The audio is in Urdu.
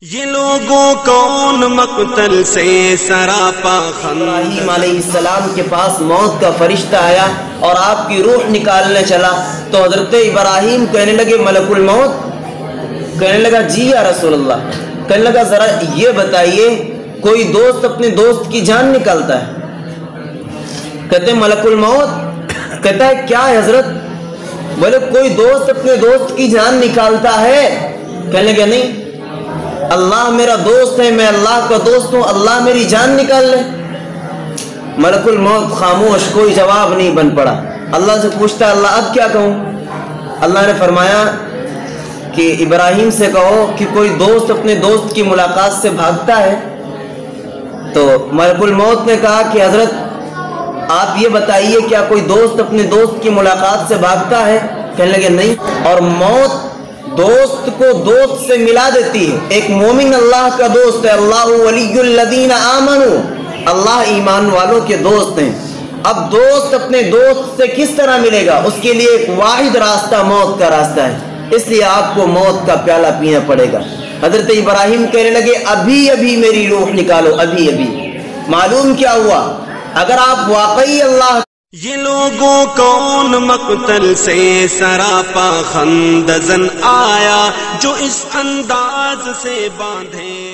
یہ لوگوں کون مقتل سے سراپا ابراہیم علیہ السلام کے پاس موت کا فرشتہ آیا اور آپ کی روح نکالنے چلا تو حضرت ابراہیم کہنے لگے ملک الموت، کہنے لگا جی یا رسول اللہ، کہنے لگا ذرا یہ بتائیے کوئی دوست اپنے دوست کی جان نکالتا ہے؟ کہتے ہیں ملک الموت کہتا ہے کیا ہے حضرت؟ بولے کوئی دوست اپنے دوست کی جان نکالتا ہے؟ کہنے لگا نہیں، اللہ میرا دوست ہے، میں اللہ کا دوست ہوں، اللہ میری جان نکال لے۔ ملک الموت خاموش، کوئی جواب نہیں بن پڑا۔ اللہ سے پوچھتا ہے اللہ اب کیا کہوں؟ اللہ نے فرمایا کہ ابراہیم سے کہو کہ کوئی دوست اپنے دوست کی ملاقات سے بھاگتا ہے؟ تو ملک الموت نے کہا کہ حضرت آپ یہ بتائیے کیا کوئی دوست اپنے دوست کی ملاقات سے بھاگتا ہے؟ کہنے لگے نہیں۔ اور موت دوست کو دوست سے ملا دیتی ہے۔ ایک مومن اللہ کا دوست ہے، اللہ ولی الذین آمنوا، اللہ ایمان والوں کے دوست ہیں۔ اب دوست اپنے دوست سے کس طرح ملے گا؟ اس کے لیے ایک واحد راستہ موت کا راستہ ہے، اس لیے آپ کو موت کا پیالہ پینا پڑے گا۔ حضرت ابراہیم کہنے لگے ابھی ابھی میری روح نکالو، ابھی ابھی۔ معلوم کیا ہوا؟ اگر آپ واقعی اللہ یہ لوگوں کون مقتل سے سراپا خندزن آیا جو اس انداز سے باندھے